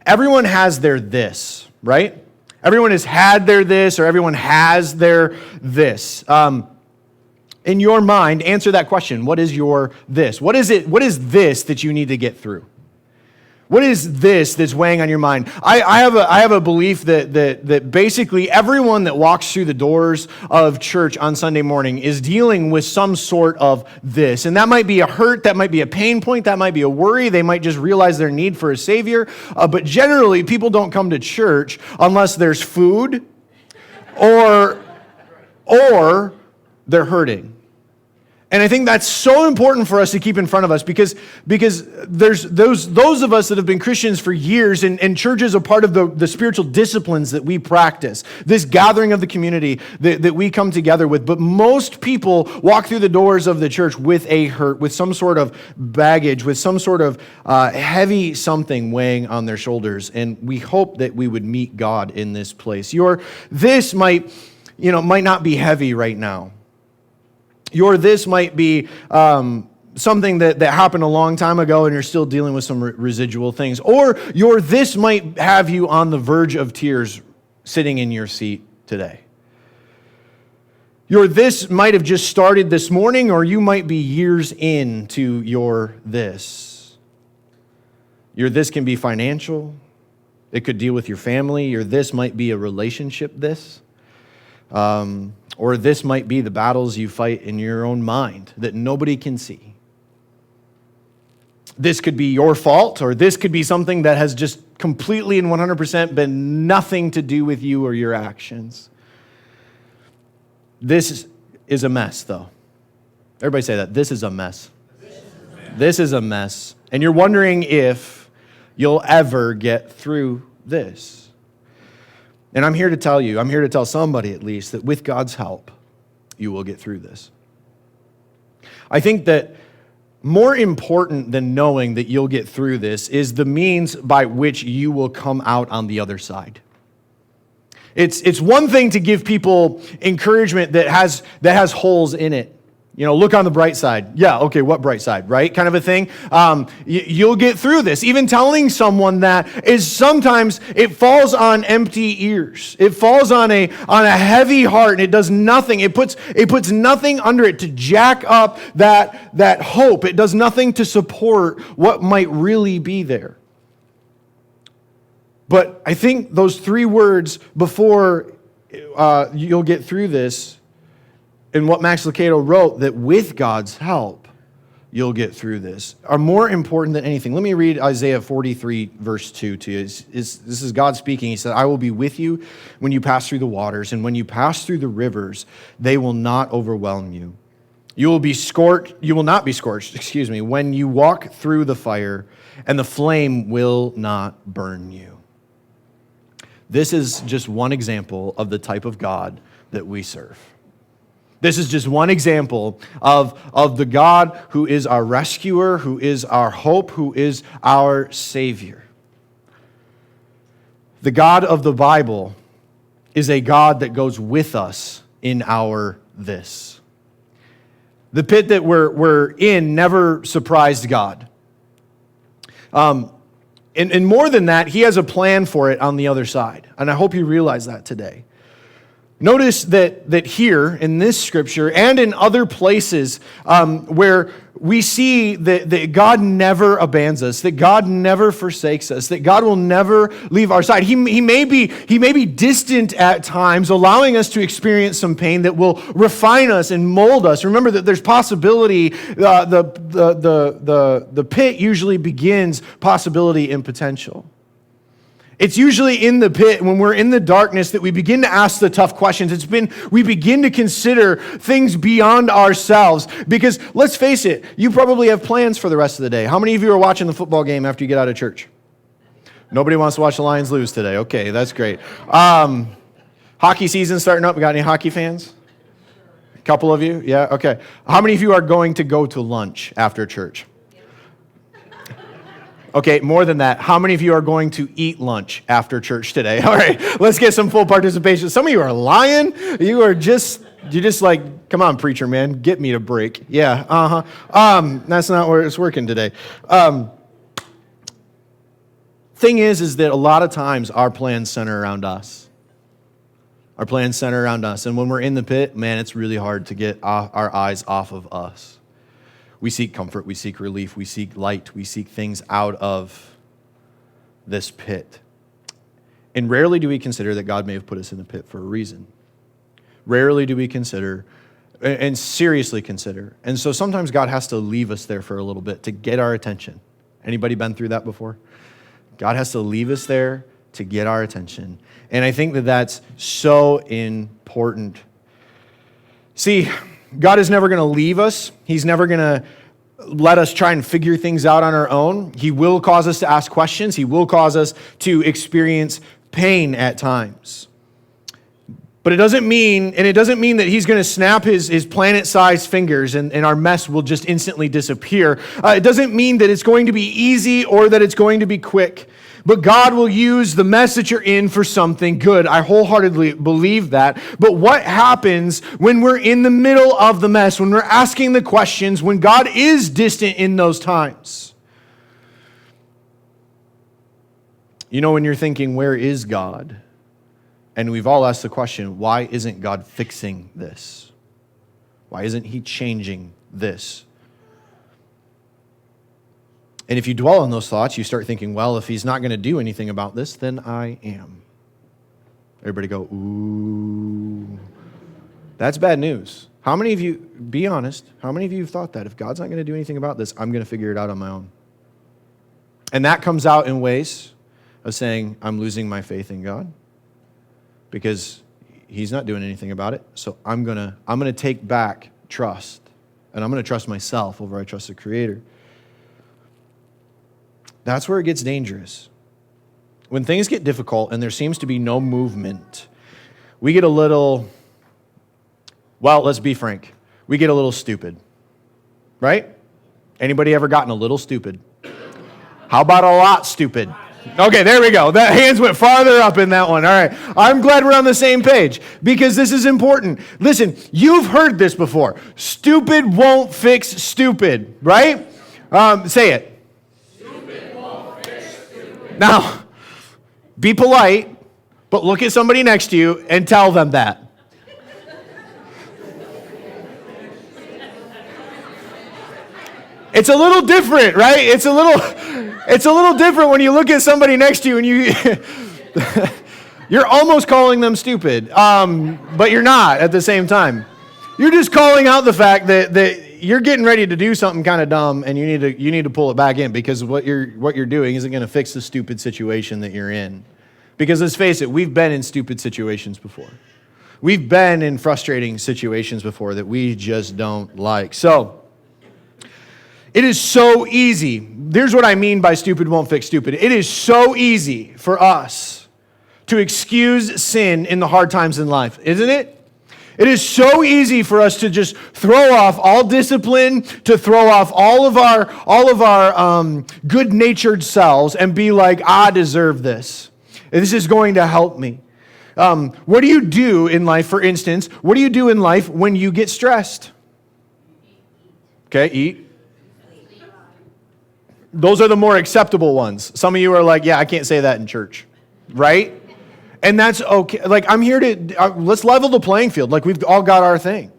everyone has their this, right? Everyone has had their this, or everyone has their this. In your mind, answer that question. What is your this? What is it? What is this that you need to get through? What is this that's weighing on your mind? I have a belief that basically everyone that walks through the doors of church on Sunday morning is dealing with some sort of this. And that might be a hurt, that might be a pain point, that might be a worry. They might just realize their need for a Savior. But generally, people don't come to church unless there's food or they're hurting. And I think that's so important for us to keep in front of us because there's those of us that have been Christians for years, and church is a part of the spiritual disciplines that we practice, this gathering of the community that we come together with. But most people walk through the doors of the church with a hurt, with some sort of baggage, with some sort of heavy something weighing on their shoulders. And we hope that we would meet God in this place. This might not be heavy right now. This might be something that happened a long time ago and you're still dealing with some residual things. Or this might have you on the verge of tears sitting in your seat today. This might have just started this morning, or you might be years into your this. This can be financial. It could deal with your family. This might be a relationship this. Or this might be the battles you fight in your own mind that nobody can see. This could be your fault, or this could be something that has just completely and 100% been nothing to do with you or your actions. This is a mess, though. Everybody say that. This is a mess. This is a mess. And you're wondering if you'll ever get through this. And I'm here to tell somebody at least, that with God's help, you will get through this. I think that more important than knowing that you'll get through this is the means by which you will come out on the other side. It's one thing to give people encouragement that has holes in it. Look on the bright side. Yeah, okay, what bright side, right? Kind of a thing. You'll get through this. Even telling someone that is sometimes, it falls on empty ears. It falls on a heavy heart, and it does nothing. It puts nothing under it to jack up that hope. It does nothing to support what might really be there. But I think those three words before you'll get through this, and what Max Lucado wrote, that with God's help, you'll get through this, are more important than anything. Let me read Isaiah 43, verse 2 to you. This is God speaking. He said, I will be with you when you pass through the waters, and when you pass through the rivers, they will not overwhelm you. You will not be scorched, when you walk through the fire, and the flame will not burn you. This is just one example of the type of God that we serve. This is just one example of the God who is our rescuer, who is our hope, who is our Savior. The God of the Bible is a God that goes with us in our this. The pit that we're in never surprised God. And more than that, He has a plan for it on the other side. And I hope you realize that today. Notice that here in this scripture and in other places where we see that God never abandons us, that God never forsakes us, that God will never leave our side. He may be distant at times, allowing us to experience some pain that will refine us and mold us. Remember that there's possibility. The pit usually begins possibility and potential. It's usually in the pit, when we're in the darkness, that we begin to ask the tough questions. We begin to consider things beyond ourselves. Because let's face it, you probably have plans for the rest of the day. How many of you are watching the football game after you get out of church? Nobody wants to watch the Lions lose today. Okay, that's great. Hockey season starting up. We got any hockey fans? A couple of you? Yeah, okay. How many of you are going to go to lunch after church? Okay, more than that, how many of you are going to eat lunch after church today? All right, let's get some full participation. Some of you are lying. You're just like, come on, preacher man, get me to break. Yeah, that's not where it's working today. Thing is that a lot of times our plans center around us. Our plans center around us. And when we're in the pit, man, it's really hard to get our eyes off of us. We seek comfort, we seek relief, we seek light, we seek things out of this pit. And rarely do we consider that God may have put us in the pit for a reason. Rarely do we consider, and seriously consider. And so sometimes God has to leave us there for a little bit to get our attention. Anybody been through that before? God has to leave us there to get our attention. And I think that that's so important. See, God is never going to leave us. He's never going to let us try and figure things out on our own. He will cause us to ask questions. He will cause us to experience pain at times. But it doesn't mean that he's going to snap his planet-sized fingers and our mess will just instantly disappear. It doesn't mean that it's going to be easy or that it's going to be quick. But God will use the mess that you're in for something good. I wholeheartedly believe that. But what happens when we're in the middle of the mess, when we're asking the questions, when God is distant in those times? You know, when you're thinking, where is God? And we've all asked the question, why isn't God fixing this? Why isn't he changing this? And if you dwell on those thoughts, you start thinking, well, if he's not going to do anything about this, then I am. Everybody go, ooh. That's bad news. How many of you, be honest, how many of you have thought that? If God's not going to do anything about this, I'm going to figure it out on my own. And that comes out in ways of saying, I'm losing my faith in God because he's not doing anything about it. So I'm going to take back trust, and I'm going to trust myself over I trust the Creator. That's where it gets dangerous. When things get difficult and there seems to be no movement, we get a little, well, let's be frank, we get a little stupid, right? Anybody ever gotten a little stupid? How about a lot stupid? Okay, there we go. That hands went farther up in that one. All right. I'm glad we're on the same page because this is important. Listen, you've heard this before. Stupid won't fix stupid, right? Say it. Now, be polite, but look at somebody next to you and tell them that. It's a little different, right? It's a little different when you look at somebody next to you and you're almost calling them stupid, but you're not at the same time. You're just calling out the fact that you're getting ready to do something kind of dumb, and you need to pull it back in because what you're doing isn't going to fix the stupid situation that you're in. Because let's face it, we've been in stupid situations before. We've been in frustrating situations before that we just don't like. So it is so easy. Here's what I mean by stupid won't fix stupid. It is so easy for us to excuse sin in the hard times in life, isn't it? It is so easy for us to just throw off all discipline, to throw off all of our good-natured selves and be like, I deserve this. This is going to help me. What do you do in life, for instance? What do you do in life when you get stressed? Okay, eat. Those are the more acceptable ones. Some of you are like, yeah, I can't say that in church, right? And that's okay. Like, I'm here to, let's level the playing field. Like, we've all got our thing.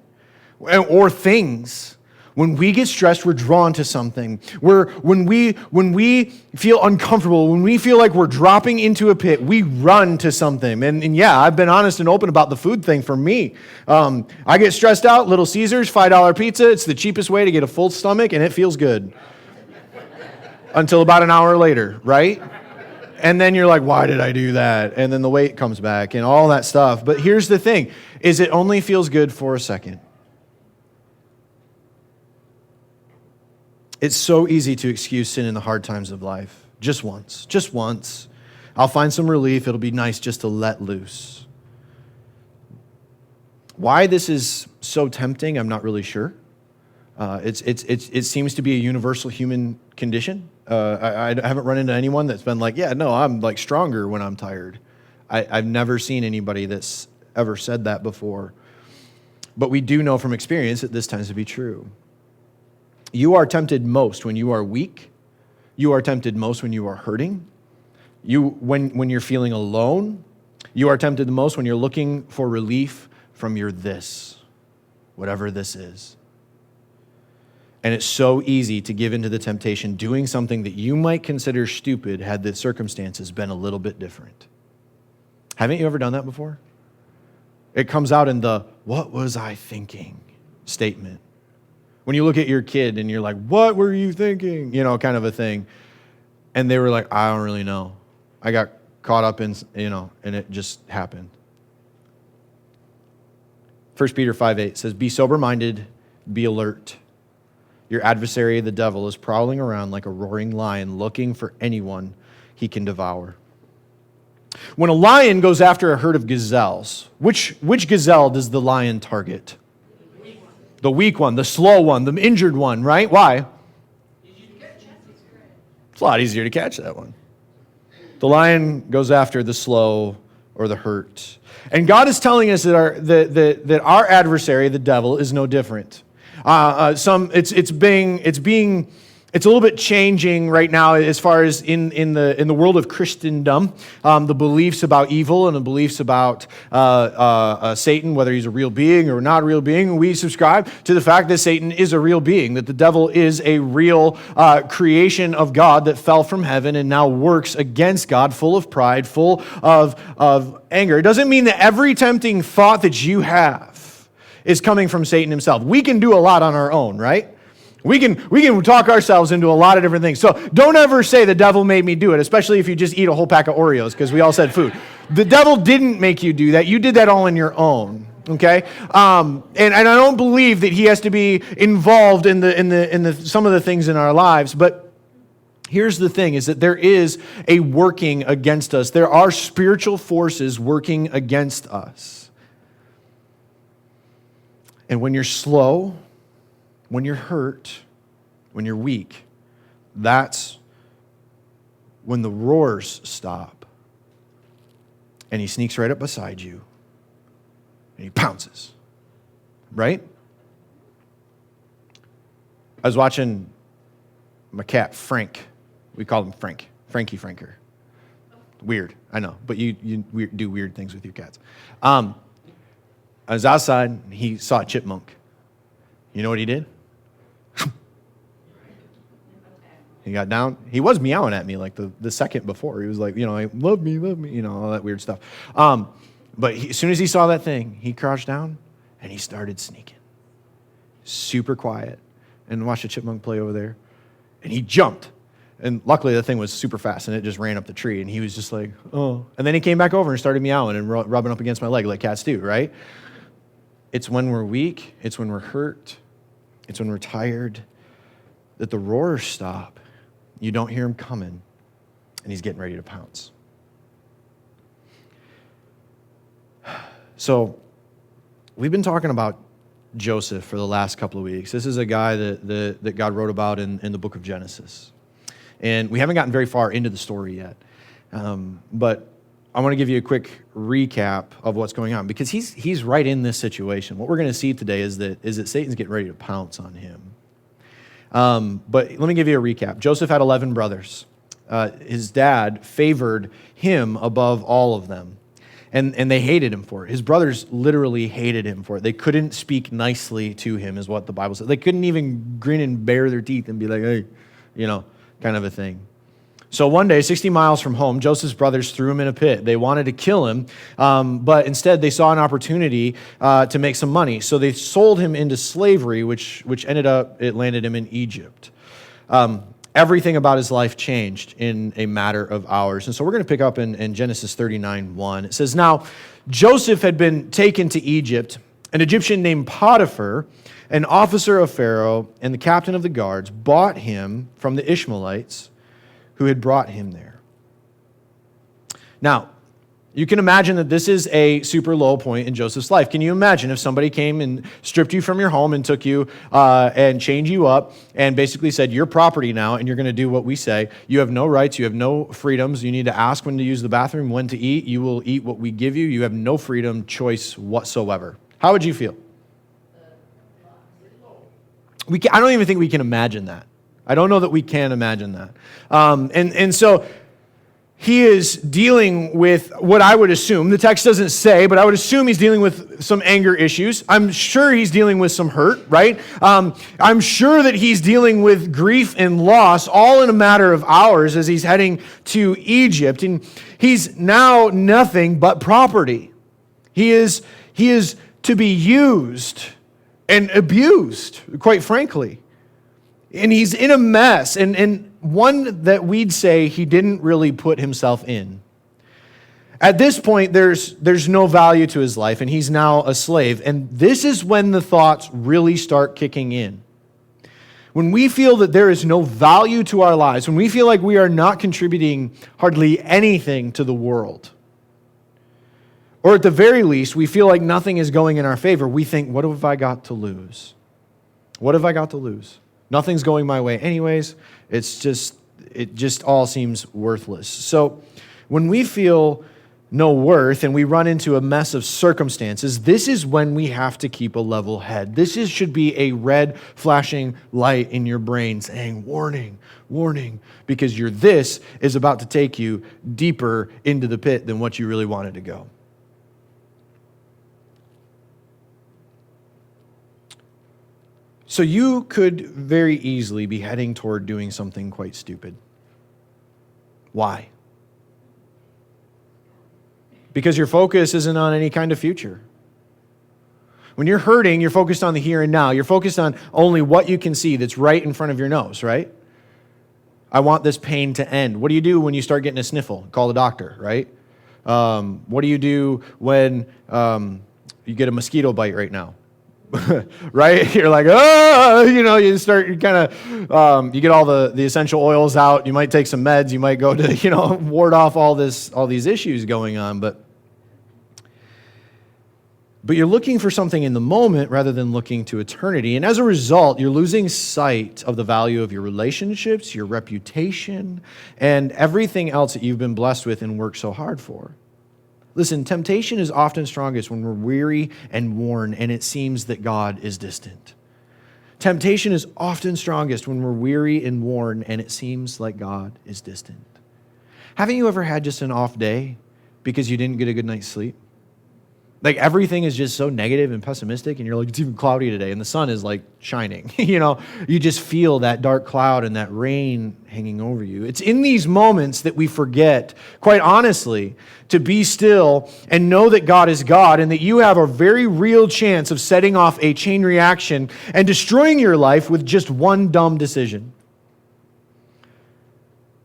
Or things. When we get stressed, we're drawn to something. When we feel uncomfortable, when we feel like we're dropping into a pit, we run to something. And yeah, I've been honest and open about the food thing for me. I get stressed out, Little Caesars, $5 pizza. It's the cheapest way to get a full stomach, and it feels good. Until about an hour later, right? And then you're like, why did I do that? And then the weight comes back and all that stuff. But here's the thing, is it only feels good for a second. It's so easy to excuse sin in the hard times of life. Just once. I'll find some relief. It'll be nice just to let loose. Why this is so tempting, I'm not really sure. It seems to be a universal human condition. I haven't run into anyone that's been like, yeah, no, I'm like stronger when I'm tired. I've never seen anybody that's ever said that before. But we do know from experience that this tends to be true. You are tempted most when you are weak. You are tempted most when you are hurting. When you're feeling alone, you are tempted the most when you're looking for relief from your this, whatever this is. And it's so easy to give into the temptation doing something that you might consider stupid had the circumstances been a little bit different. Haven't you ever done that before? It comes out in the, what was I thinking statement. When you look at your kid and you're like, what were you thinking? Kind of a thing. And they were like, I don't really know. I got caught up in, and it just happened. 1 Peter 5:8 says, be sober-minded, be alert. Your adversary, the devil, is prowling around like a roaring lion looking for anyone he can devour. When a lion goes after a herd of gazelles, which gazelle does the lion target? The weak one, the slow one, the injured one, right? Why? It's a lot easier to catch that one. The lion goes after the slow or the hurt. And God is telling us that our adversary, the devil, is no different. It's a little bit changing right now as far as in the world of Christendom, the beliefs about evil and the beliefs about Satan, whether he's a real being or not a real being. We subscribe to the fact that Satan is a real being, that the devil is a real creation of God that fell from heaven and now works against God, full of pride, full of anger. It doesn't mean that every tempting thought that you have is coming from Satan himself. We can do a lot on our own, right? We can talk ourselves into a lot of different things. So don't ever say the devil made me do it, especially if you just eat a whole pack of Oreos, because we all said food. The devil didn't make you do that. You did that all on your own. Okay, and I don't believe that he has to be involved in the some of the things in our lives, but here's the thing, is that there is a working against us. There are spiritual forces working against us. And when you're slow, when you're hurt, when you're weak, that's when the roars stop. And he sneaks right up beside you. And he pounces. Right? I was watching my cat, Frank. We call him Frank. Frankie Franker. Weird, I know. But you do weird things with your cats. I was outside, and he saw a chipmunk. You know what he did? He got down. He was meowing at me like the second before. He was like, love me, all that weird stuff. But as soon as he saw that thing, he crouched down, and he started sneaking. Super quiet. And watched a chipmunk play over there. And he jumped. And luckily, the thing was super fast, and it just ran up the tree. And he was just like, oh. And then he came back over and started meowing and rubbing up against my leg like cats do, right? It's when we're weak, it's when we're hurt, it's when we're tired, that the roars stop. You don't hear him coming, and he's getting ready to pounce. So, we've been talking about Joseph for the last couple of weeks. This is a guy that God wrote about in the book of Genesis. And we haven't gotten very far into the story yet. But I want to give you a quick recap of what's going on, because he's right in this situation. What we're going to see today is that Satan's getting ready to pounce on him. But let me give you a recap. Joseph had 11 brothers. His dad favored him above all of them. And they hated him for it. His brothers literally hated him for it. They couldn't speak nicely to him, is what the Bible says. They couldn't even grin and bare their teeth and be like, hey, kind of a thing. So one day, 60 miles from home, Joseph's brothers threw him in a pit. They wanted to kill him, but instead they saw an opportunity to make some money. So they sold him into slavery, which ended up, it landed him in Egypt. Everything about his life changed in a matter of hours. And so we're going to pick up in Genesis 39:1. It says, now Joseph had been taken to Egypt. An Egyptian named Potiphar, an officer of Pharaoh and the captain of the guards, bought him from the Ishmaelites who had brought him there. Now, you can imagine that this is a super low point in Joseph's life. Can you imagine if somebody came and stripped you from your home and took you and chained you up and basically said, you're property now and you're going to do what we say. You have no rights. You have no freedoms. You need to ask when to use the bathroom, when to eat. You will eat what we give you. You have no freedom, choice whatsoever. How would you feel? I don't even think we can imagine that. I don't know that we can imagine that. And so he is dealing with what I would assume, the text doesn't say, but I would assume he's dealing with some anger issues. I'm sure he's dealing with some hurt, right? I'm sure that he's dealing with grief and loss, all in a matter of hours as he's heading to Egypt. And he's now nothing but property. He is to be used and abused, quite frankly. And he's in a mess, and one that we'd say he didn't really put himself in. At this point, there's no value to his life, and he's now a slave. And this is when the thoughts really start kicking in. When we feel that there is no value to our lives, when we feel like we are not contributing hardly anything to the world, or at the very least, we feel like nothing is going in our favor, we think, what have I got to lose? What have I got to lose? Nothing's going my way anyways. It just all seems worthless. So when we feel no worth and we run into a mess of circumstances, this is when we have to keep a level head. Should be a red flashing light in your brain saying, warning, warning, because this is about to take you deeper into the pit than what you really wanted to go. So you could very easily be heading toward doing something quite stupid. Why? Because your focus isn't on any kind of future. When you're hurting, you're focused on the here and now. You're focused on only what you can see that's right in front of your nose, right? I want this pain to end. What do you do when you start getting a sniffle? Call the doctor, right? What do you do when you get a mosquito bite right now? Right? You're like, you start, you kind of, you get all the essential oils out. You might take some meds. You might go to, ward off all these issues going on. But you're looking for something in the moment rather than looking to eternity. And as a result, you're losing sight of the value of your relationships, your reputation, and everything else that you've been blessed with and worked so hard for. Listen, temptation is often strongest when we're weary and worn and it seems that God is distant. Temptation is often strongest when we're weary and worn and it seems like God is distant. Haven't you ever had just an off day because you didn't get a good night's sleep? Like everything is just so negative and pessimistic and you're like, it's even cloudy today and the sun is like shining. You just feel that dark cloud and that rain hanging over you. It's in these moments that we forget, quite honestly, to be still and know that God is God and that you have a very real chance of setting off a chain reaction and destroying your life with just one dumb decision.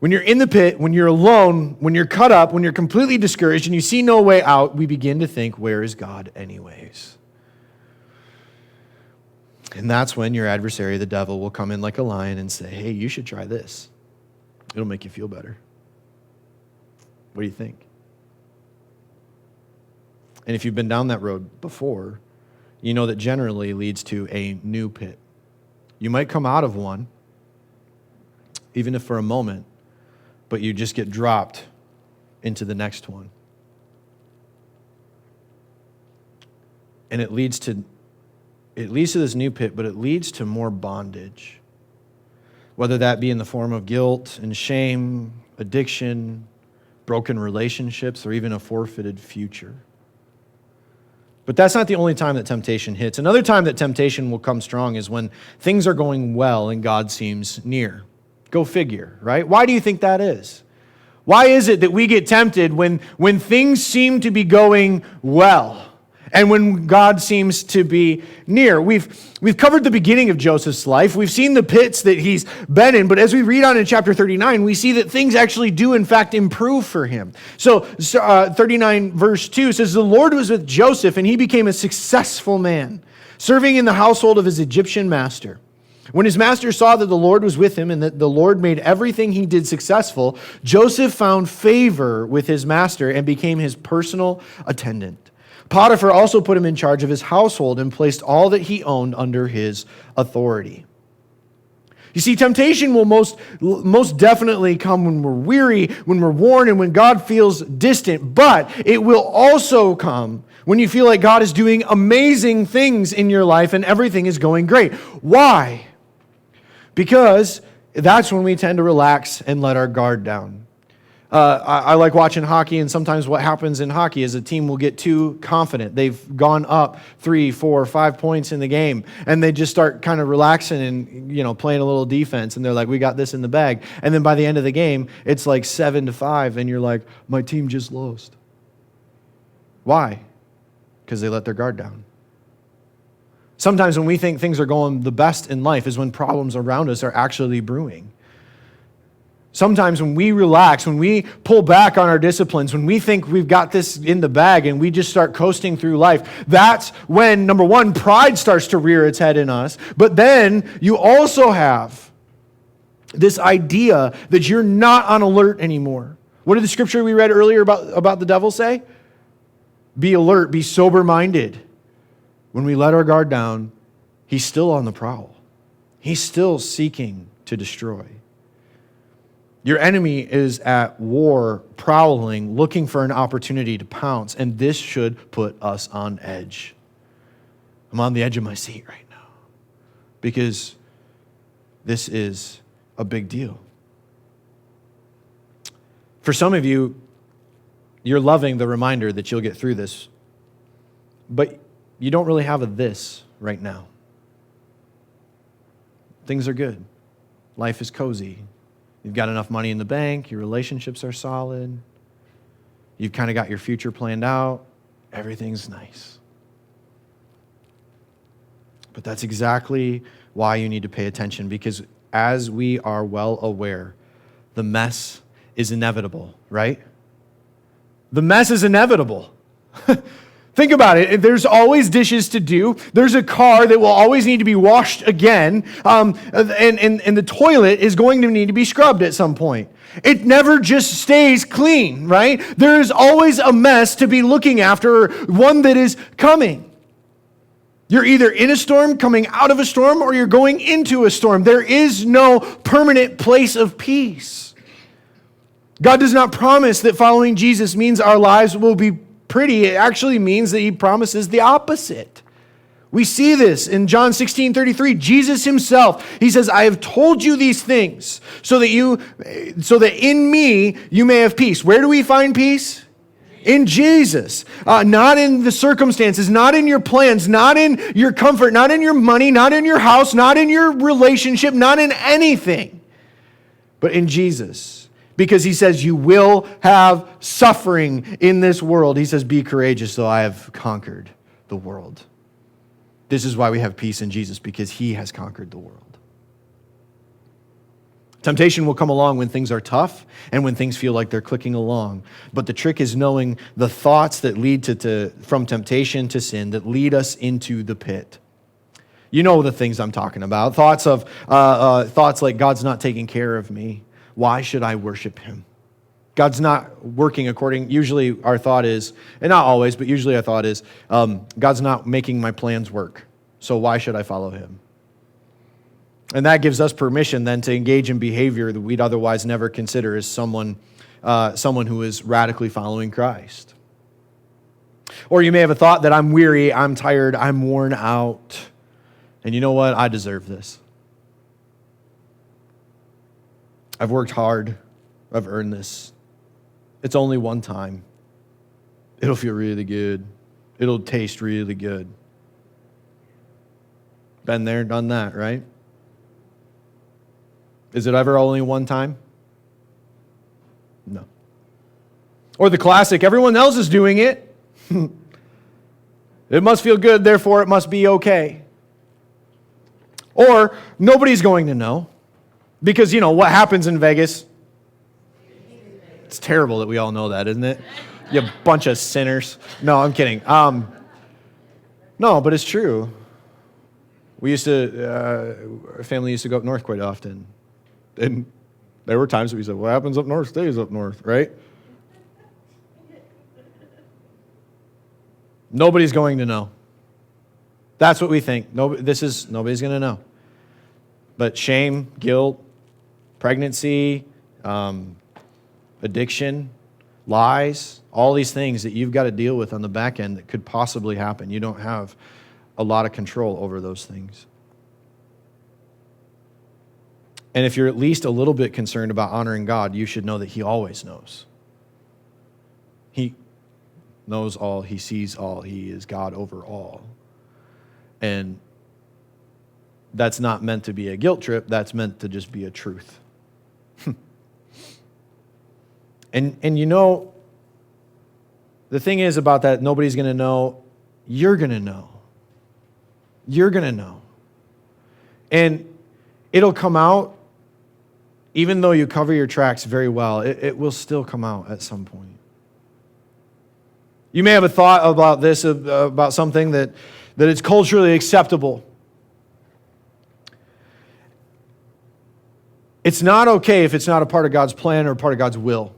When you're in the pit, when you're alone, when you're cut up, when you're completely discouraged and you see no way out, we begin to think, where is God anyways? And that's when your adversary, the devil, will come in like a lion and say, hey, you should try this. It'll make you feel better. What do you think? And if you've been down that road before, you know that generally leads to a new pit. You might come out of one, even if for a moment, but you just get dropped into the next one. And it leads to this new pit, but it leads to more bondage. Whether that be in the form of guilt and shame, addiction, broken relationships, or even a forfeited future. But that's not the only time that temptation hits. Another time that temptation will come strong is when things are going well and God seems near. Go figure, right? Why do you think that is? Why is it that we get tempted when things seem to be going well and when God seems to be near? We've covered the beginning of Joseph's life. We've seen the pits that he's been in, but as we read on in chapter 39, we see that things actually do in fact improve for him. So 39 verse 2 says, the Lord was with Joseph and he became a successful man, serving in the household of his Egyptian master. When his master saw that the Lord was with him and that the Lord made everything he did successful, Joseph found favor with his master and became his personal attendant. Potiphar also put him in charge of his household and placed all that he owned under his authority. You see, temptation will most definitely come when we're weary, when we're worn, and when God feels distant. But it will also come when you feel like God is doing amazing things in your life and everything is going great. Why? Because that's when we tend to relax and let our guard down. I like watching hockey, and sometimes what happens in hockey is a team will get too confident. They've gone up 3, 4, 5 points in the game, and they just start kind of relaxing and playing a little defense, and they're like, we got this in the bag. And then by the end of the game, it's like 7-5, and you're like, my team just lost. Why? Because they let their guard down. Sometimes when we think things are going the best in life is when problems around us are actually brewing. Sometimes when we relax, when we pull back on our disciplines, when we think we've got this in the bag and we just start coasting through life, that's when, number one, pride starts to rear its head in us. But then you also have this idea that you're not on alert anymore. What did the scripture we read earlier about the devil say? Be alert, be sober-minded. When we let our guard down, he's still on the prowl. He's still seeking to destroy. Your enemy is at war, prowling, looking for an opportunity to pounce, and this should put us on edge. I'm on the edge of my seat right now because this is a big deal. For some of you, you're loving the reminder that you'll get through this, but you don't really have a this right now. Things are good. Life is cozy. You've got enough money in the bank. Your relationships are solid. You've kind of got your future planned out. Everything's nice. But that's exactly why you need to pay attention, because as we are well aware, the mess is inevitable, right? The mess is inevitable. Think about it. There's always dishes to do. There's a car that will always need to be washed again. And the toilet is going to need to be scrubbed at some point. It never just stays clean, right? There is always a mess to be looking after, one that is coming. You're either in a storm, coming out of a storm, or you're going into a storm. There is no permanent place of peace. God does not promise that following Jesus means our lives will be pretty. It actually means that he promises the opposite. We see this in John 16:33. Jesus himself, he says, I have told you these things so that in me you may have peace. Where do we find peace? In Jesus. Not in the circumstances, not in your plans, not in your comfort, not in your money, not in your house, not in your relationship, not in anything, but in Jesus. Because he says, you will have suffering in this world. He says, be courageous, though I have conquered the world. This is why we have peace in Jesus, because he has conquered the world. Temptation will come along when things are tough and when things feel like they're clicking along. But the trick is knowing the thoughts that lead from temptation to sin, that lead us into the pit. You know the things I'm talking about. Thoughts like, God's not taking care of me. Why should I worship him? God's not working according, usually our thought is, and not always, but usually our thought is, God's not making my plans work, so why should I follow him? And that gives us permission then to engage in behavior that we'd otherwise never consider as someone who is radically following Christ. Or you may have a thought that I'm weary, I'm tired, I'm worn out, and you know what? I deserve this. I've worked hard. I've earned this. It's only one time. It'll feel really good. It'll taste really good. Been there, done that, right? Is it ever only one time? No. Or the classic, everyone else is doing it. It must feel good, therefore it must be okay. Or nobody's going to know. Because, what happens in Vegas? It's terrible that we all know that, isn't it? You bunch of sinners. No, I'm kidding. No, but it's true. Our family used to go up north quite often. And there were times that we said, what happens up north stays up north, right? Nobody's going to know. That's what we think. Nobody's going to know. But shame, guilt, pregnancy, addiction, lies, all these things that you've got to deal with on the back end that could possibly happen. You don't have a lot of control over those things. And if you're at least a little bit concerned about honoring God, you should know that he always knows. He knows all, he sees all, he is God over all. And that's not meant to be a guilt trip, that's meant to just be a truth. And you know, the thing is about that, nobody's going to know. You're going to know. You're going to know. And it'll come out, even though you cover your tracks very well, it will still come out at some point. You may have a thought about this, about something that it's culturally acceptable. It's not okay if it's not a part of God's plan or a part of God's will.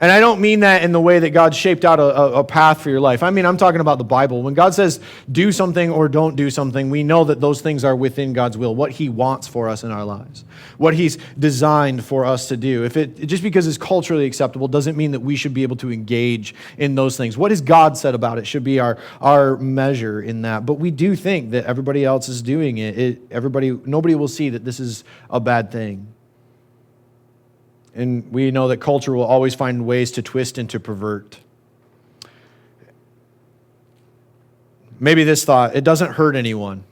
And I don't mean that in the way that God shaped out a path for your life. I mean, I'm talking about the Bible. When God says do something or don't do something, we know that those things are within God's will, what he wants for us in our lives, what he's designed for us to do. Just because it's culturally acceptable doesn't mean that we should be able to engage in those things. What has God said about it should be our measure in that. But we do think that everybody else is doing it. Nobody will see that this is a bad thing. And we know that culture will always find ways to twist and to pervert. Maybe this thought, it doesn't hurt anyone.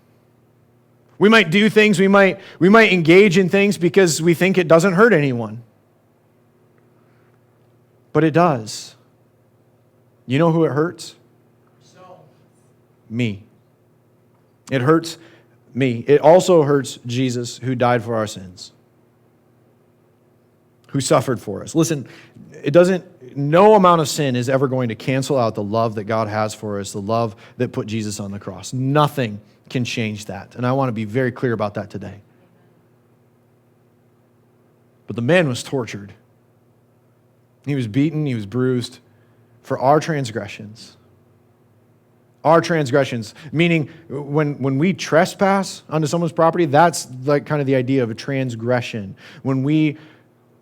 We might do things, we might engage in things because we think it doesn't hurt anyone. But it does. You know who it hurts? Me. It hurts me. It also hurts Jesus, who died for our sins, who suffered for us. Listen, no amount of sin is ever going to cancel out the love that God has for us, the love that put Jesus on the cross. Nothing can change that. And I want to be very clear about that today. But the man was tortured. He was beaten, he was bruised for our transgressions. Our transgressions, meaning when we trespass onto someone's property, that's like kind of the idea of a transgression. When we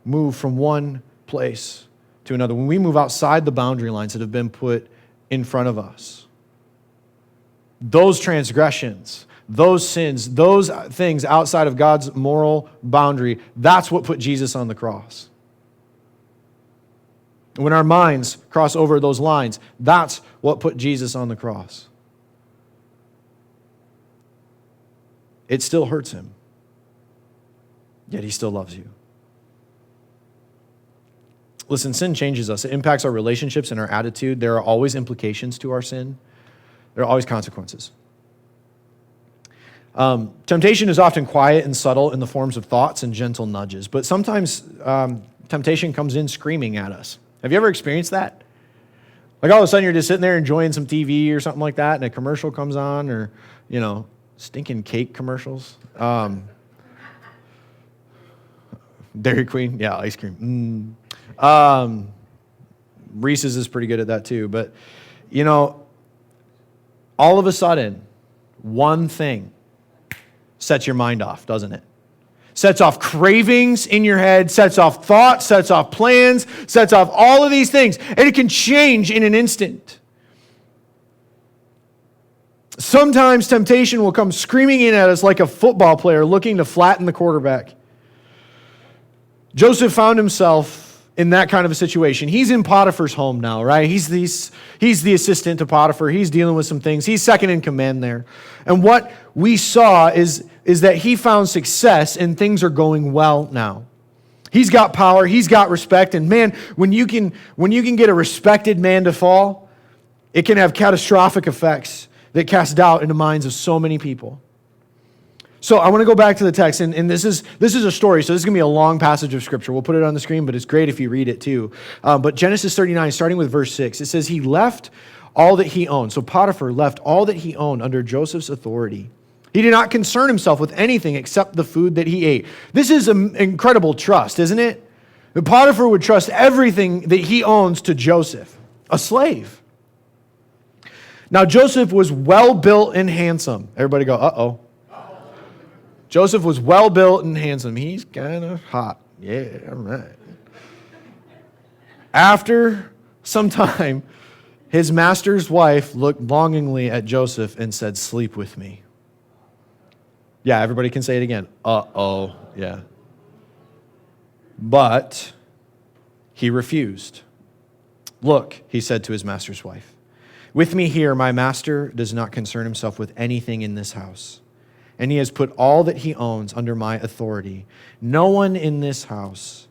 move from one place to another, when we move outside the boundary lines that have been put in front of us, those transgressions, those sins, those things outside of God's moral boundary, that's what put Jesus on the cross. When our minds cross over those lines, that's what put Jesus on the cross. It still hurts him, yet he still loves you. Listen, sin changes us. It impacts our relationships and our attitude. There are always implications to our sin. There are always consequences. Temptation is often quiet and subtle in the forms of thoughts and gentle nudges, but sometimes temptation comes in screaming at us. Have you ever experienced that? Like all of a sudden you're just sitting there enjoying some TV or something like that, and a commercial comes on, or, stinking cake commercials. Dairy Queen, yeah, ice cream. Reese's is pretty good at that too. But, all of a sudden, one thing sets your mind off, doesn't it? Sets off cravings in your head, sets off thoughts, sets off plans, sets off all of these things. And it can change in an instant. Sometimes temptation will come screaming in at us like a football player looking to flatten the quarterback. Joseph found himself in that kind of a situation. He's in Potiphar's home now, right? He's the assistant to Potiphar. He's dealing with some things. He's second in command there. And what we saw is that he found success and things are going well now. He's got power. He's got respect. And man, when you can get a respected man to fall, it can have catastrophic effects that cast doubt into minds of so many people. So I want to go back to the text, and this is a story, so this is going to be a long passage of Scripture. We'll put it on the screen, but it's great if you read it too. But Genesis 39, starting with verse 6, it says, he left all that he owned. So Potiphar left all that he owned under Joseph's authority. He did not concern himself with anything except the food that he ate. This is an incredible trust, isn't it? Potiphar would trust everything that he owns to Joseph, a slave. Now Joseph was well-built and handsome. Everybody go, uh-oh. Joseph was well-built and handsome. He's kind of hot. Yeah, all right. After some time, his master's wife looked longingly at Joseph and said, "Sleep with me." Yeah, everybody can say it again. Uh-oh, yeah. But he refused. "Look," he said to his master's wife, "with me here, my master does not concern himself with anything in this house, and he has put all that he owns under my authority. No one in this house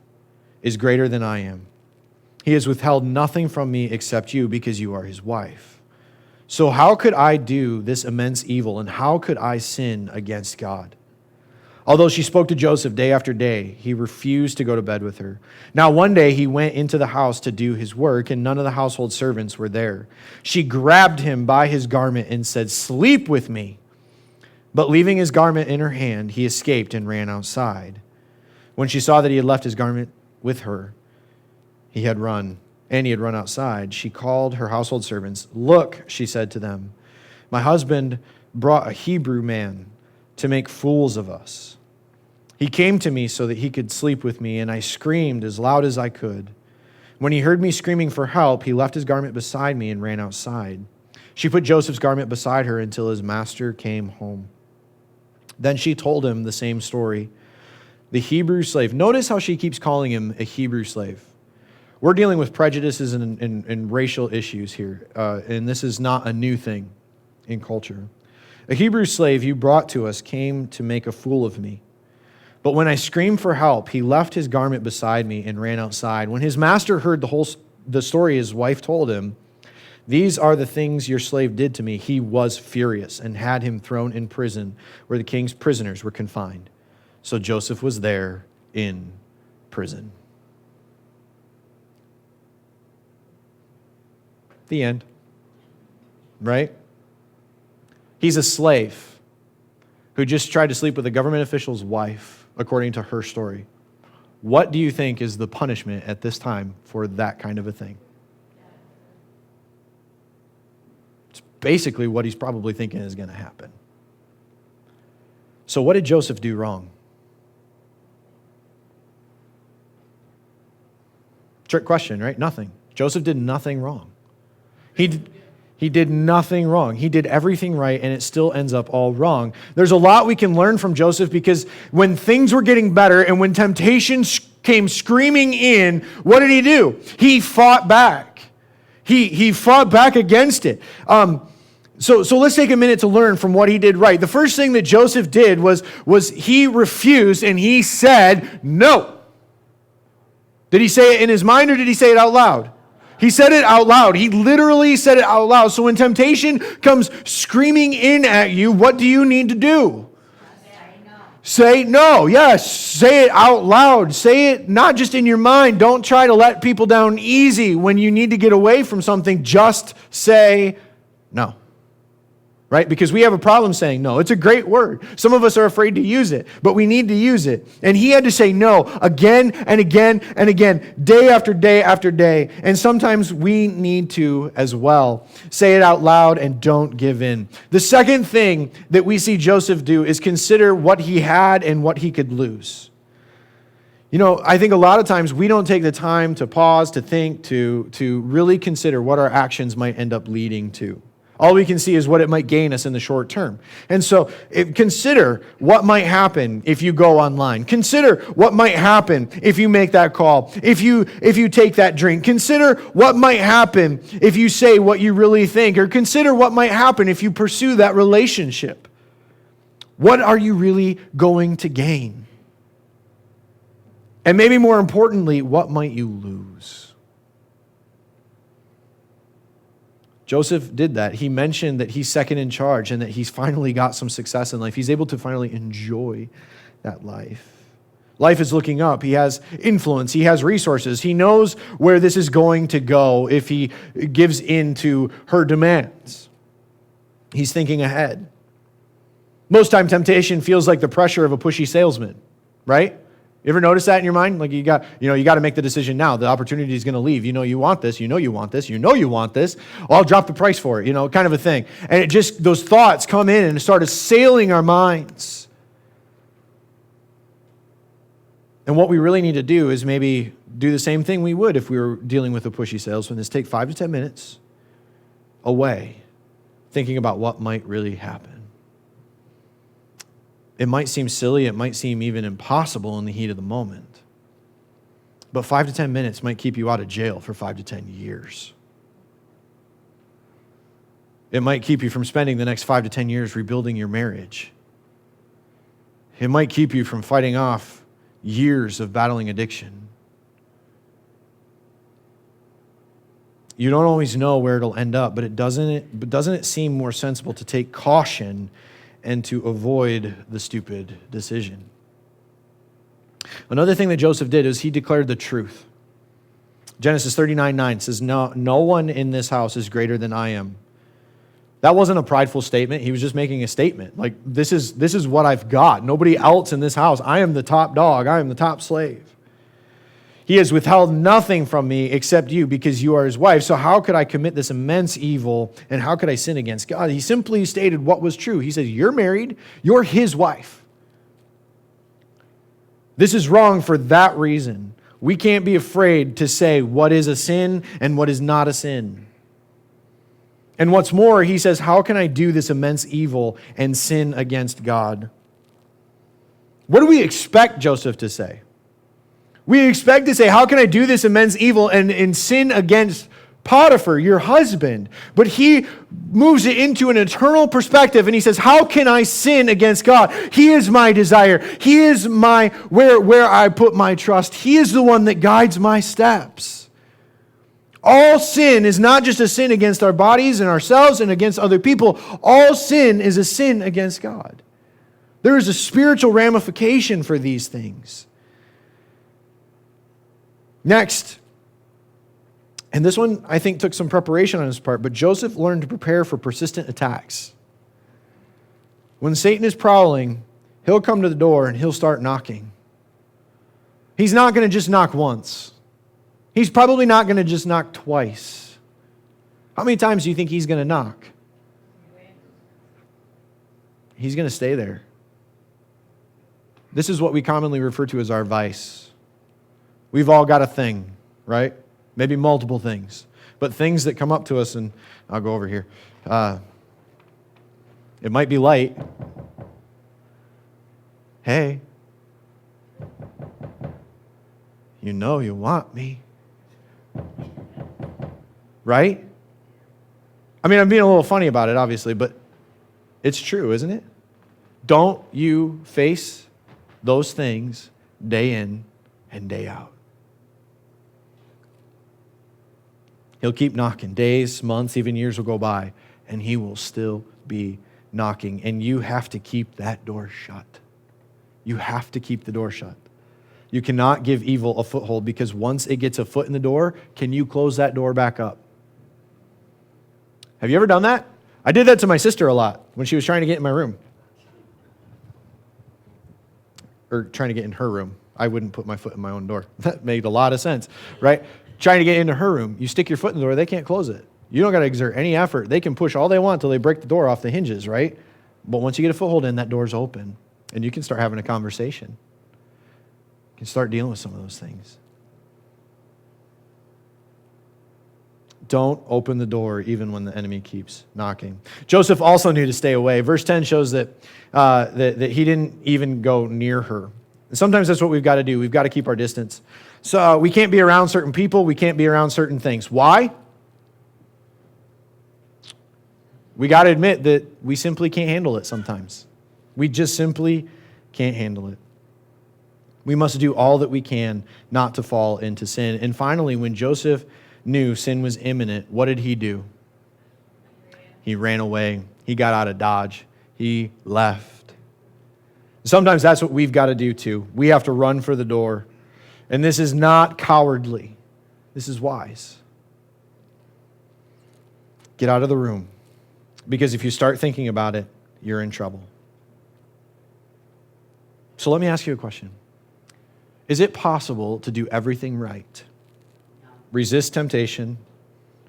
is greater than I am. He has withheld nothing from me except you, because you are his wife. So how could I do this immense evil, and how could I sin against God?" Although she spoke to Joseph day after day, he refused to go to bed with her. Now one day he went into the house to do his work, and none of the household servants were there. She grabbed him by his garment and said, "Sleep with me." But leaving his garment in her hand, he escaped and ran outside. When she saw that he had left his garment with her, he had run outside, she called her household servants. "Look," she said to them, "my husband brought a Hebrew man to make fools of us. He came to me so that he could sleep with me, and I screamed as loud as I could. When he heard me screaming for help, he left his garment beside me and ran outside. She put Joseph's garment beside her until his master came home. Then she told him the same story. The Hebrew slave." Notice how she keeps calling him a Hebrew slave. We're dealing with prejudices and racial issues here, and this is not a new thing in culture. "A Hebrew slave you brought to us came to make a fool of me. But when I screamed for help, he left his garment beside me and ran outside. When his master heard the story his wife told him, 'These are the things your slave did to me,' he was furious and had him thrown in prison where the king's prisoners were confined. So Joseph was there in prison." The end. Right? He's a slave who just tried to sleep with a government official's wife, according to her story. What do you think is the punishment at this time for that kind of a thing? It's basically what he's probably thinking is going to happen. So what did Joseph do wrong? Trick question, right? Nothing. Joseph did nothing wrong. He did nothing wrong. He did everything right, and it still ends up all wrong. There's a lot we can learn from Joseph, because when things were getting better and when temptation came screaming in, what did he do? He fought back. He fought back against it. So let's take a minute to learn from what he did right. The first thing that Joseph did was he refused, and he said no. Did he say it in his mind, or did he say it out loud? He said it out loud. He literally said it out loud. So when temptation comes screaming in at you, what do you need to do? Say no. Yes, say it out loud. Say it not just in your mind. Don't try to let people down easy when you need to get away from something. Just say no. Right? Because we have a problem saying no. It's a great word. Some of us are afraid to use it, but we need to use it. And he had to say no again and again and again, day after day after day. And sometimes we need to as well. Say it out loud and don't give in. The second thing that we see Joseph do is consider what he had and what he could lose. You know, I think a lot of times we don't take the time to pause, to think, to really consider what our actions might end up leading to. All we can see is what it might gain us in the short term. And so consider what might happen if you go online. Consider what might happen if you make that call, if you take that drink. Consider what might happen if you say what you really think, or consider what might happen if you pursue that relationship. What are you really going to gain? And maybe more importantly, what might you lose? Joseph did that. He mentioned that he's second in charge and that he's finally got some success in life. He's able to finally enjoy that life. Life is looking up. He has influence. He has resources. He knows where this is going to go if he gives in to her demands. He's thinking ahead. Most time, temptation feels like the pressure of a pushy salesman, right? You ever notice that in your mind? Like you got to make the decision now. The opportunity is going to leave. You know you want this. You know you want this. You know you want this. Well, I'll drop the price for it. Kind of a thing. And it just, those thoughts come in and start assailing our minds. And what we really need to do is maybe do the same thing we would if we were dealing with a pushy salesman, is take 5 to 10 minutes away, thinking about what might really happen. It might seem silly. It might seem even impossible in the heat of the moment. But 5 to 10 minutes might keep you out of jail for 5 to 10 years. It might keep you from spending the next 5 to 10 years rebuilding your marriage. It might keep you from fighting off years of battling addiction. You don't always know where it'll end up, but doesn't it seem more sensible to take caution and to avoid the stupid decision? Another thing that Joseph did is he declared the truth. Genesis 39:9 says, no one in this house is greater than I am. That wasn't a prideful statement. He was just making a statement. Like, this is what I've got. Nobody else in this house. I am the top dog. I am the top slave. He has withheld nothing from me except you because you are his wife. So how could I commit this immense evil and how could I sin against God? He simply stated what was true. He says, you're married. You're his wife. This is wrong for that reason. We can't be afraid to say what is a sin and what is not a sin. And what's more, he says, how can I do this immense evil and sin against God? What do we expect Joseph to say? We expect to say, how can I do this immense evil and sin against Potiphar, your husband? But he moves it into an eternal perspective and he says, how can I sin against God? He is my desire. He is my where I put my trust. He is the one that guides my steps. All sin is not just a sin against our bodies and ourselves and against other people. All sin is a sin against God. There is a spiritual ramification for these things. Next, and this one I think took some preparation on his part, but Joseph learned to prepare for persistent attacks. When Satan is prowling, he'll come to the door and he'll start knocking. He's not going to just knock once. He's probably not going to just knock twice. How many times do you think he's going to knock? He's going to stay there. This is what we commonly refer to as our vice. We've all got a thing, right? Maybe multiple things. But things that come up to us, and I'll go over here. It might be light. Hey, you know you want me. Right? I mean, I'm being a little funny about it, obviously, but it's true, isn't it? Don't you face those things day in and day out? He'll keep knocking. Days, months, even years will go by, and he will still be knocking. And you have to keep that door shut. You have to keep the door shut. You cannot give evil a foothold because once it gets a foot in the door, can you close that door back up? Have you ever done that? I did that to my sister a lot when she was trying to get in my room. Or trying to get in her room. I wouldn't put my foot in my own door. That made a lot of sense, right? Trying to get into her room. You stick your foot in the door, they can't close it. You don't got to exert any effort. They can push all they want until they break the door off the hinges, right? But once you get a foothold in, that door's open. And you can start having a conversation. You can start dealing with some of those things. Don't open the door even when the enemy keeps knocking. Joseph also knew to stay away. Verse 10 shows that he didn't even go near her. And sometimes that's what we've got to do. We've got to keep our distance. So we can't be around certain people. We can't be around certain things. Why? We got to admit that we simply can't handle it sometimes. We just simply can't handle it. We must do all that we can not to fall into sin. And finally, when Joseph knew sin was imminent, what did he do? He ran away. He got out of Dodge. He left. Sometimes that's what we've got to do too. We have to run for the door. And this is not cowardly. This is wise. Get out of the room. Because if you start thinking about it, you're in trouble. So let me ask you a question. Is it possible to do everything right, resist temptation,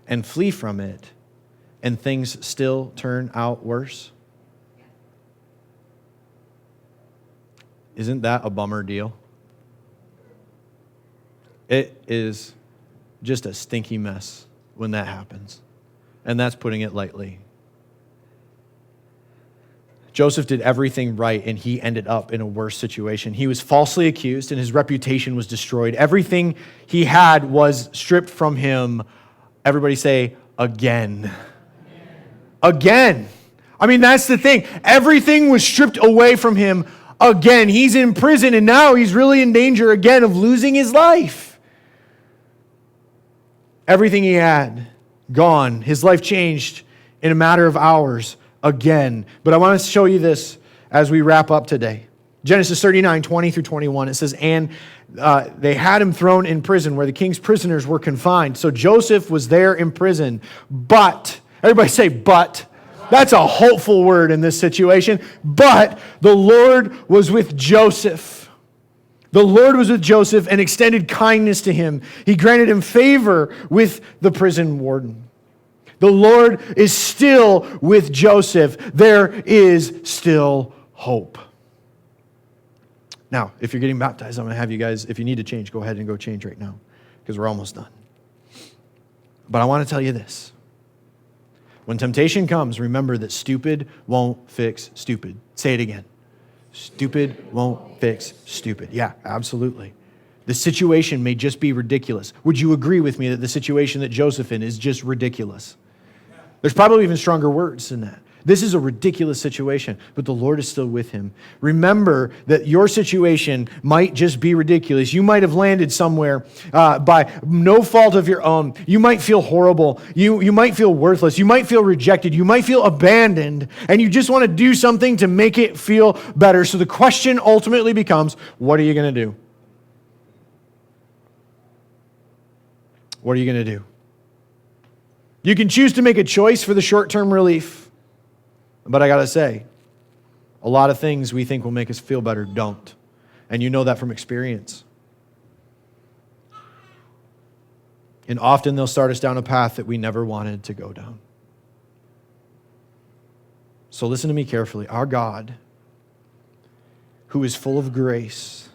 and flee from it, and things still turn out worse? Isn't that a bummer deal? It is just a stinky mess when that happens. And that's putting it lightly. Joseph did everything right, and he ended up in a worse situation. He was falsely accused, and his reputation was destroyed. Everything he had was stripped from him. Everybody say, again. Again. I mean, that's the thing. Everything was stripped away from him again. He's in prison, and now he's really in danger again of losing his life. Everything he had, gone. His life changed in a matter of hours again. But I want to show you this as we wrap up today. Genesis 39, 20 through 21, it says, and they had him thrown in prison where the king's prisoners were confined. So Joseph was there in prison, but, everybody say, but. That's a hopeful word in this situation. But the Lord was with Joseph. The Lord was with Joseph and extended kindness to him. He granted him favor with the prison warden. The Lord is still with Joseph. There is still hope. Now, if you're getting baptized, I'm going to have you guys, if you need to change, go ahead and go change right now, because we're almost done. But I want to tell you this. When temptation comes, remember that stupid won't fix stupid. Say it again. Stupid won't fix stupid. Yeah, absolutely. The situation may just be ridiculous. Would you agree with me that the situation that Joseph in is just ridiculous? There's probably even stronger words than that. This is a ridiculous situation, but the Lord is still with him. Remember that your situation might just be ridiculous. You might have landed somewhere by no fault of your own. You might feel horrible. You might feel worthless. You might feel rejected. You might feel abandoned, and you just want to do something to make it feel better. So the question ultimately becomes, what are you going to do? What are you going to do? You can choose to make a choice for the short-term relief. But I got to say, a lot of things we think will make us feel better don't. And you know that from experience. And often they'll start us down a path that we never wanted to go down. So listen to me carefully. Our God, who is full of grace,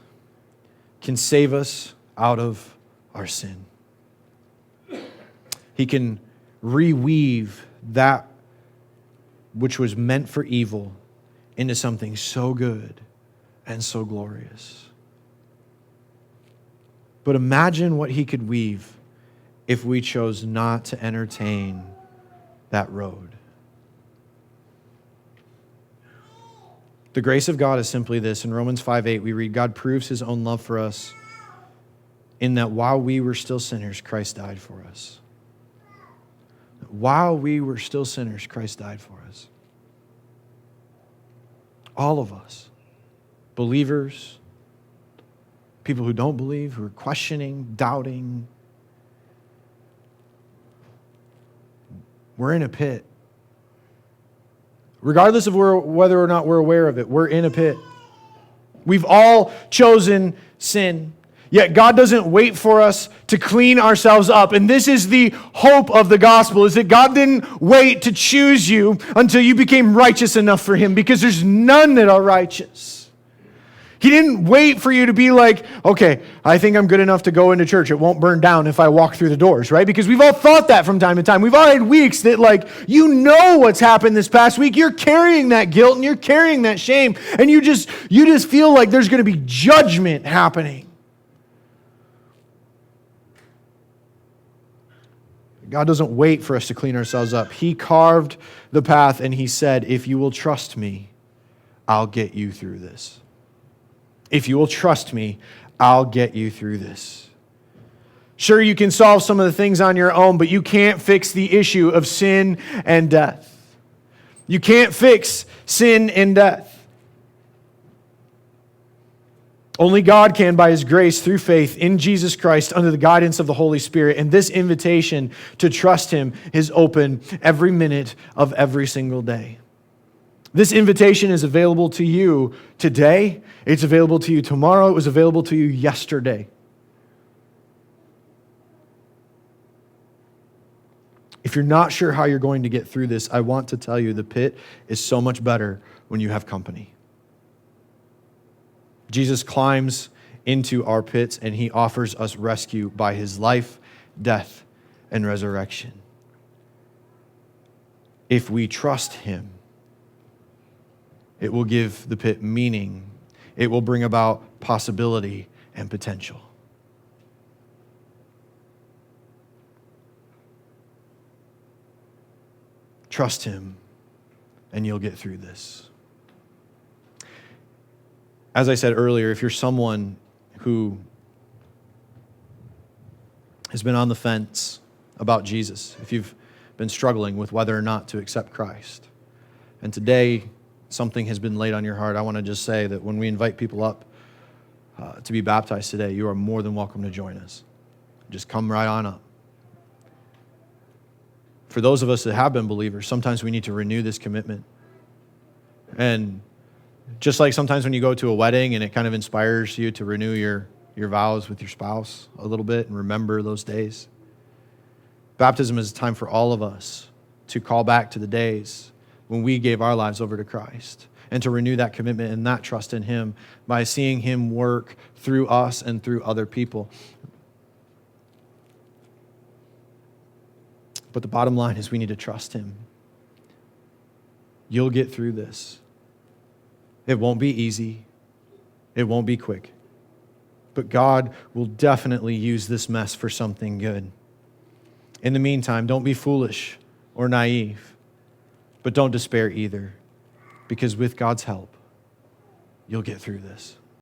can save us out of our sin. He can reweave that which was meant for evil into something so good and so glorious. But imagine what he could weave if we chose not to entertain that road. The grace of God is simply this. In Romans 5:8, we read, God proves his own love for us in that while we were still sinners, Christ died for us. While we were still sinners, Christ died for us. All of us, believers, people who don't believe, who are questioning, doubting, we're in a pit. Regardless of whether or not we're aware of it, we're in a pit. We've all chosen sin. Yet God doesn't wait for us to clean ourselves up. And this is the hope of the gospel, is that God didn't wait to choose you until you became righteous enough for him, because there's none that are righteous. He didn't wait for you to be like, okay, I think I'm good enough to go into church. It won't burn down if I walk through the doors, right? Because we've all thought that from time to time. We've all had weeks that, like, you know what's happened this past week. You're carrying that guilt and you're carrying that shame. And you just feel like there's going to be judgment happening. God doesn't wait for us to clean ourselves up. He carved the path and he said, if you will trust me, I'll get you through this. If you will trust me, I'll get you through this. Sure, you can solve some of the things on your own, but you can't fix the issue of sin and death. You can't fix sin and death. Only God can, by his grace, through faith in Jesus Christ, under the guidance of the Holy Spirit. And this invitation to trust him is open every minute of every single day. This invitation is available to you today. It's available to you tomorrow. It was available to you yesterday. If you're not sure how you're going to get through this, I want to tell you the pit is so much better when you have company. Jesus climbs into our pits and he offers us rescue by his life, death, and resurrection. If we trust him It will give the pit meaning. It will bring about possibility and potential. Trust him, and you'll get through this. As I said earlier, if you're someone who has been on the fence about Jesus, if you've been struggling with whether or not to accept Christ, and today something has been laid on your heart, I want to just say that when we invite people up to be baptized today, you are more than welcome to join us. Just come right on up. For those of us that have been believers, sometimes we need to renew this commitment. And just like sometimes when you go to a wedding and it kind of inspires you to renew your vows with your spouse a little bit and remember those days, baptism is a time for all of us to call back to the days when we gave our lives over to Christ and to renew that commitment and that trust in him by seeing him work through us and through other people. But the bottom line is we need to trust him. You'll get through this. It won't be easy. It won't be quick. But God will definitely use this mess for something good. In the meantime, don't be foolish or naive, but don't despair either, because with God's help, you'll get through this.